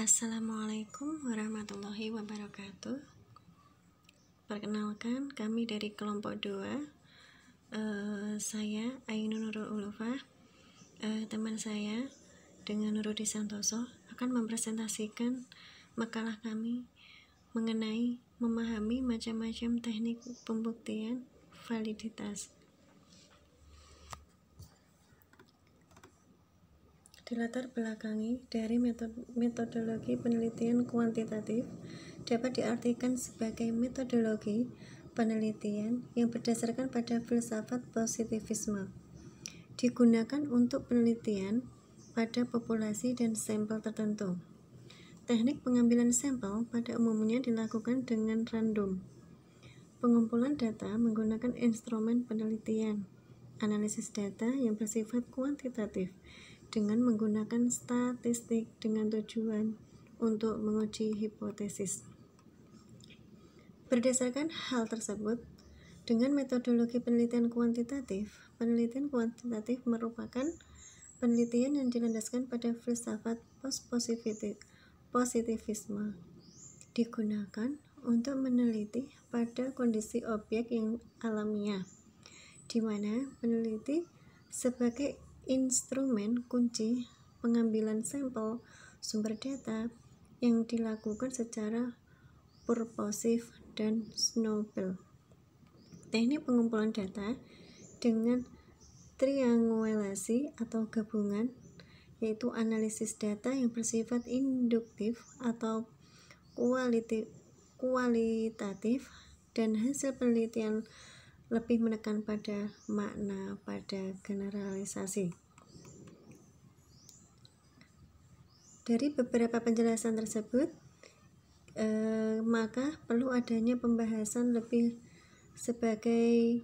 Assalamualaikum warahmatullahi wabarakatuh. Perkenalkan, kami dari kelompok 2. Saya Ainun Nurul Ulufah. Teman saya dengan Nurudi Santoso akan mempresentasikan makalah kami mengenai memahami macam-macam teknik pembuktian validitas. Dilatar belakangi dari metodologi penelitian kuantitatif dapat diartikan sebagai metodologi penelitian yang berdasarkan pada filsafat positivisme, digunakan untuk penelitian pada populasi dan sampel tertentu. Teknik pengambilan sampel pada umumnya dilakukan dengan random. Pengumpulan data menggunakan instrumen penelitian, analisis data yang bersifat kuantitatif, dengan menggunakan statistik dengan tujuan untuk menguji hipotesis. Berdasarkan hal tersebut, dengan metodologi penelitian kuantitatif merupakan penelitian yang dilandaskan pada filsafat positivisme, digunakan untuk meneliti pada kondisi objek yang alamiah, di mana peneliti sebagai instrumen kunci pengambilan sampel sumber data yang dilakukan secara purposif dan snowball. Teknik pengumpulan data dengan triangulasi atau gabungan, yaitu analisis data yang bersifat induktif atau kualitatif, dan hasil penelitian lebih menekan pada makna pada generalisasi. Dari beberapa penjelasan tersebut, maka perlu adanya pembahasan lebih sebagai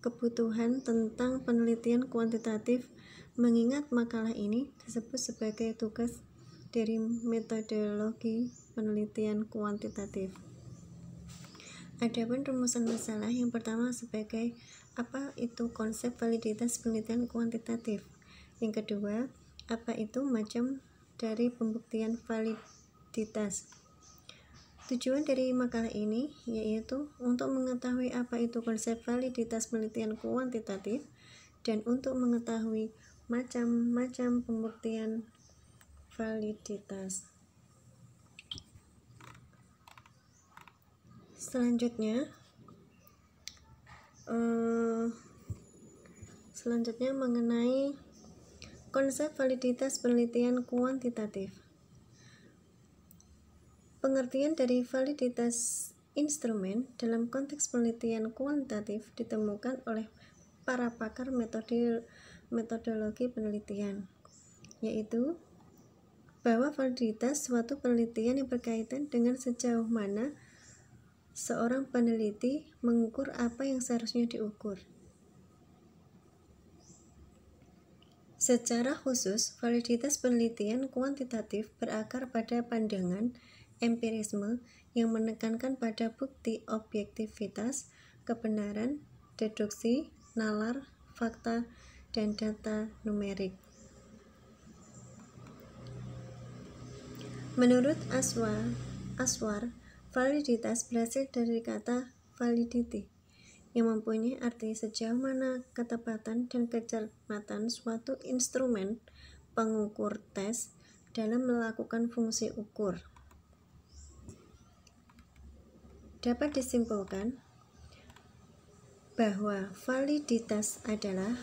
kebutuhan tentang penelitian kuantitatif, mengingat makalah ini disebut sebagai tugas dari metodologi penelitian kuantitatif. Adapun rumusan masalah yang pertama sebagai apa itu konsep validitas penelitian kuantitatif. Yang kedua, apa itu macam dari pembuktian validitas. Tujuan dari makalah ini yaitu untuk mengetahui apa itu konsep validitas penelitian kuantitatif dan untuk mengetahui macam-macam pembuktian validitas. Selanjutnya mengenai konsep validitas penelitian kuantitatif. Pengertian dari validitas instrumen dalam konteks penelitian kuantitatif ditemukan oleh para pakar metodologi penelitian, yaitu bahwa validitas suatu penelitian yang berkaitan dengan sejauh mana seorang peneliti mengukur apa yang seharusnya diukur. Secara khusus, validitas penelitian kuantitatif berakar pada pandangan empirisme yang menekankan pada bukti objektivitas, kebenaran, deduksi, nalar, fakta, dan data numerik. Menurut Aswar, validitas berasal dari kata validity, yang mempunyai arti sejauh mana ketepatan dan kecermatan suatu instrumen pengukur tes dalam melakukan fungsi ukur. Dapat disimpulkan bahwa validitas adalah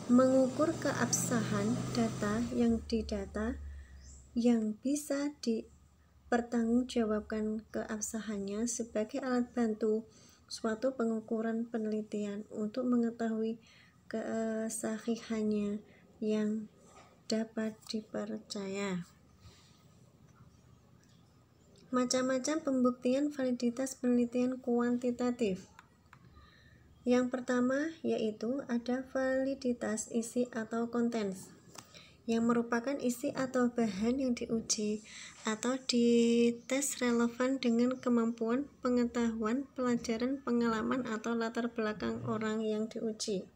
mengukur keabsahan data yang didata yang bisa dipertanggungjawabkan keabsahannya sebagai alat bantu suatu pengukuran penelitian untuk mengetahui kesahihannya yang dapat dipercaya. Macam-macam pembuktian validitas penelitian kuantitatif. Yang pertama yaitu ada validitas isi atau kontens, yang merupakan isi atau bahan yang diuji atau dites relevan dengan kemampuan, pengetahuan, pelajaran, pengalaman, atau latar belakang orang yang diuji.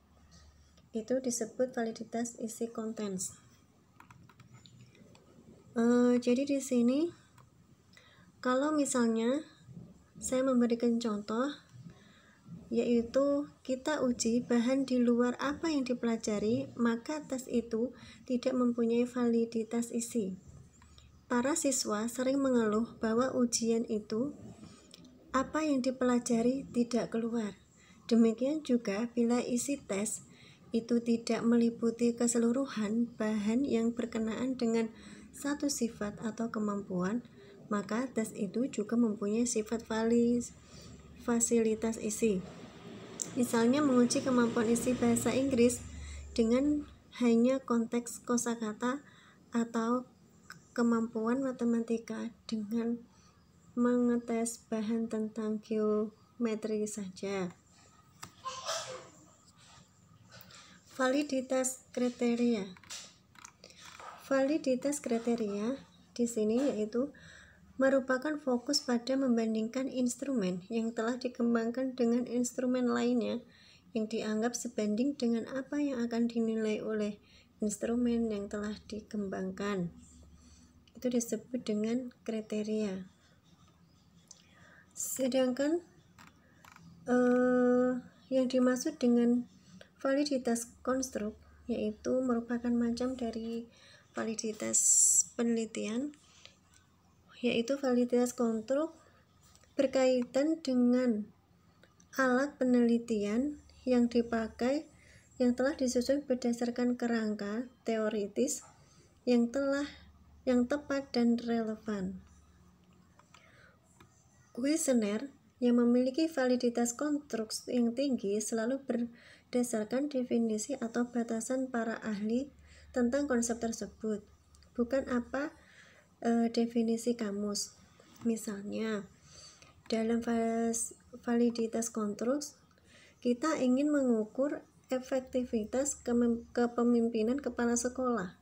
Itu disebut validitas isi kontens. Jadi di sini kalau misalnya saya memberikan contoh, yaitu kita uji bahan di luar apa yang dipelajari, maka tes itu tidak mempunyai validitas isi. Para siswa sering mengeluh bahwa ujian itu apa yang dipelajari tidak keluar. Demikian juga bila isi tes itu tidak meliputi keseluruhan bahan yang berkenaan dengan satu sifat atau kemampuan, maka tes itu juga mempunyai sifat fasilitas isi. Misalnya menguji kemampuan isi bahasa Inggris dengan hanya konteks kosakata, atau kemampuan matematika dengan mengetes bahan tentang geometri saja. Validitas kriteria. Validitas kriteria di sini yaitu merupakan fokus pada membandingkan instrumen yang telah dikembangkan dengan instrumen lainnya yang dianggap sebanding dengan apa yang akan dinilai oleh instrumen yang telah dikembangkan. Itu disebut dengan kriteria. Sedangkan yang dimaksud dengan validitas konstruk yaitu merupakan macam dari validitas penelitian, yaitu validitas konstruk berkaitan dengan alat penelitian yang dipakai yang telah disusun berdasarkan kerangka teoritis yang tepat dan relevan. Kuesioner yang memiliki validitas konstruk yang tinggi selalu berdasarkan definisi atau batasan para ahli tentang konsep tersebut, bukan definisi kamus. Misalnya, dalam validitas konstruk, kita ingin mengukur efektivitas kepemimpinan kepala sekolah,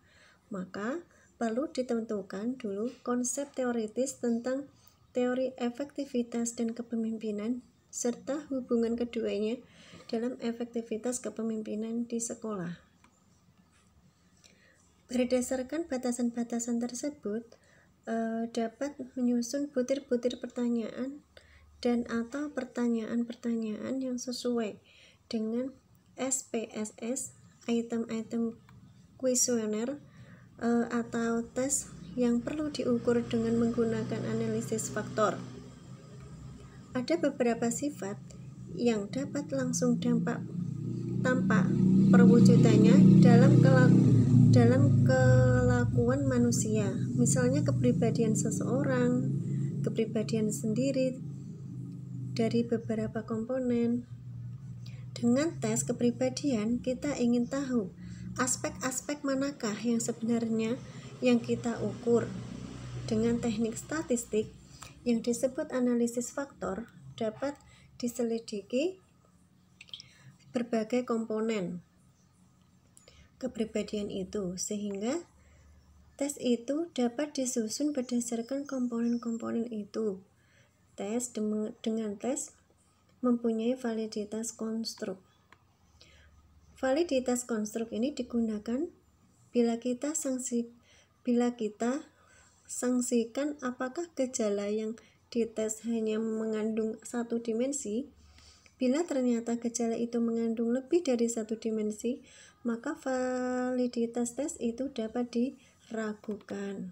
maka perlu ditentukan dulu konsep teoritis tentang teori efektivitas dan kepemimpinan, serta hubungan keduanya dalam efektivitas kepemimpinan di sekolah. Berdasarkan batasan-batasan tersebut, dapat menyusun butir-butir pertanyaan dan atau pertanyaan-pertanyaan yang sesuai dengan SPSS, item-item kuesioner atau tes yang perlu diukur dengan menggunakan analisis faktor. Ada beberapa sifat yang dapat langsung tampak perwujudannya dalam kelakuan manusia, misalnya kepribadian seseorang, kepribadian sendiri dari beberapa komponen. Dengan tes kepribadian, kita ingin tahu aspek-aspek manakah yang sebenarnya yang kita ukur. Dengan teknik statistik yang disebut analisis faktor, dapat diselidiki berbagai komponen kepribadian itu, sehingga tes itu dapat disusun berdasarkan komponen-komponen itu. Dengan tes mempunyai validitas konstruk. Validitas konstruk ini digunakan bila kita sangsikan apakah gejala yang dites hanya mengandung satu dimensi. Bila ternyata gejala itu mengandung lebih dari satu dimensi, maka validitas tes itu dapat diragukan.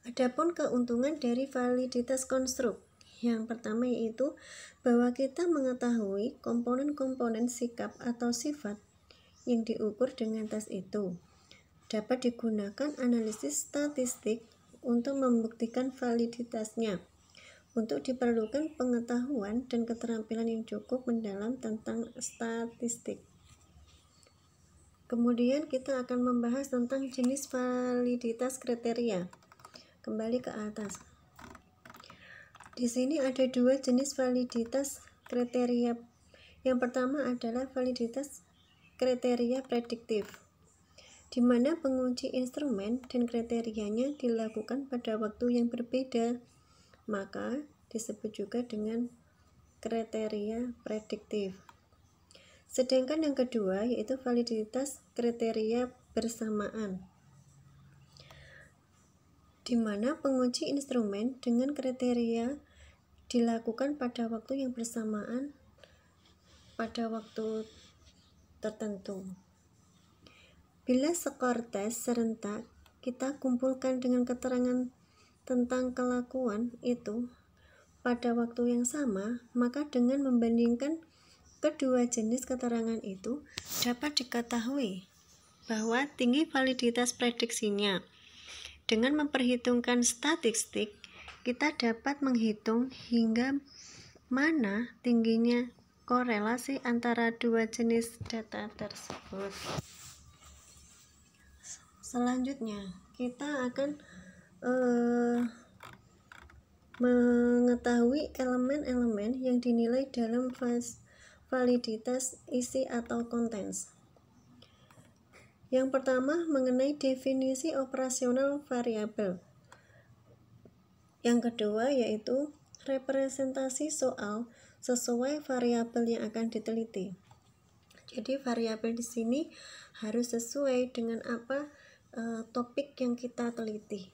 Adapun keuntungan dari validitas konstruk, yang pertama yaitu bahwa kita mengetahui komponen-komponen sikap atau sifat yang diukur dengan tes itu. Dapat digunakan analisis statistik untuk membuktikan validitasnya. Untuk diperlukan pengetahuan dan keterampilan yang cukup mendalam tentang statistik. Kemudian kita akan membahas tentang jenis validitas kriteria. Kembali ke atas. Di sini ada dua jenis validitas kriteria. Yang pertama adalah validitas kriteria prediktif, di mana penguji instrumen dan kriterianya dilakukan pada waktu yang berbeda, maka disebut juga dengan kriteria prediktif. Sedangkan yang kedua yaitu validitas kriteria bersamaan. di mana penguji instrumen dengan kriteria dilakukan pada waktu yang bersamaan pada waktu tertentu. Bila skor tes serentak kita kumpulkan dengan keterangan tentang kelakuan itu pada waktu yang sama, maka dengan membandingkan kedua jenis keterangan itu dapat diketahui bahwa tinggi validitas prediksinya. Dengan memperhitungkan statistik, kita dapat menghitung hingga mana tingginya korelasi antara dua jenis data tersebut. Selanjutnya, kita akan mengetahui elemen-elemen yang dinilai dalam validitas isi atau kontens. Yang pertama, mengenai definisi operasional variabel. Yang kedua yaitu representasi soal sesuai variabel yang akan diteliti. Jadi variabel di sini harus sesuai dengan apa topik yang kita teliti.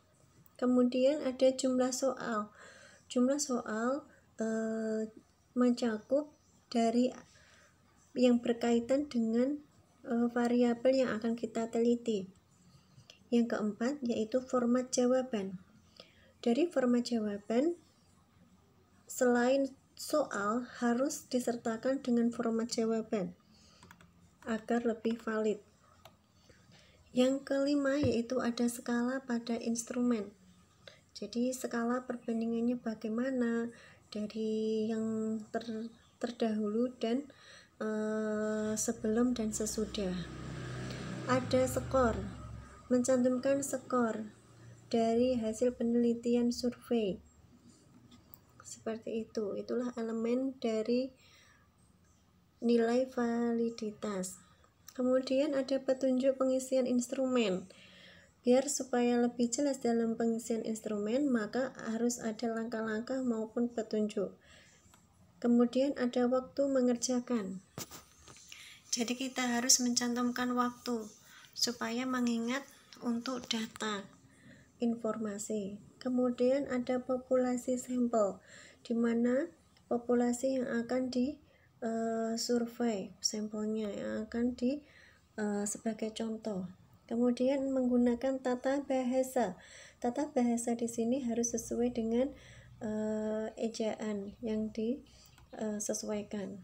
Kemudian ada jumlah soal. Jumlah soal mencakup dari yang berkaitan dengan variabel yang akan kita teliti. Yang keempat yaitu format jawaban. Dari format jawaban, selain soal harus disertakan dengan format jawaban agar lebih valid. Yang kelima yaitu ada skala pada instrumen. Jadi skala perbandingannya bagaimana dari yang terdahulu dan sebelum dan sesudah. Ada skor, mencantumkan skor dari hasil penelitian survei. Seperti itu, itulah elemen dari nilai validitas. Kemudian ada petunjuk pengisian instrumen. Biar supaya lebih jelas dalam pengisian instrumen, maka harus ada langkah-langkah maupun petunjuk. Kemudian ada waktu mengerjakan. Jadi kita harus mencantumkan waktu supaya mengingat untuk data informasi. Kemudian ada populasi sampel, di mana populasi yang akan survei sampelnya yang akan sebagai contoh. Kemudian menggunakan tata bahasa. Tata bahasa di sini harus sesuai dengan ejaan yang disesuaikan.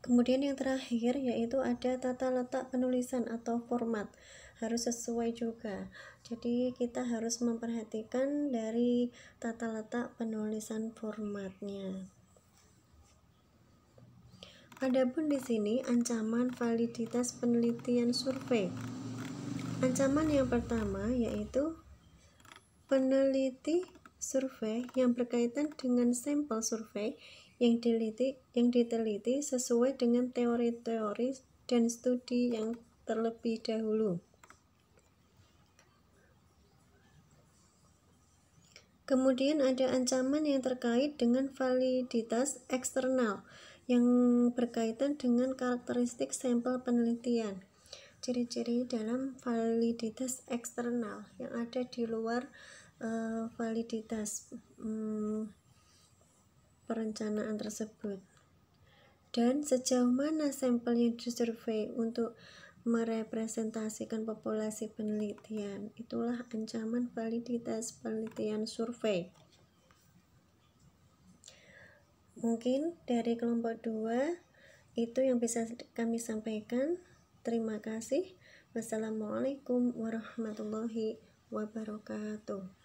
Kemudian yang terakhir yaitu ada tata letak penulisan atau format, harus sesuai juga. Jadi kita harus memperhatikan dari tata letak penulisan formatnya. Adapun di sini ancaman validitas penelitian survei. Ancaman yang pertama yaitu peneliti survei yang berkaitan dengan sampel survei yang diteliti sesuai dengan teori-teori dan studi yang terlebih dahulu. Kemudian ada ancaman yang terkait dengan validitas eksternal yang berkaitan dengan karakteristik sampel penelitian. Ciri-ciri dalam validitas eksternal yang ada di luar validitas perencanaan tersebut, dan sejauh mana sampel yang disurvei untuk merepresentasikan populasi penelitian. Itulah ancaman validitas penelitian survei. Mungkin dari kelompok 2 itu yang bisa kami sampaikan. Terima kasih. Wassalamualaikum warahmatullahi wabarakatuh.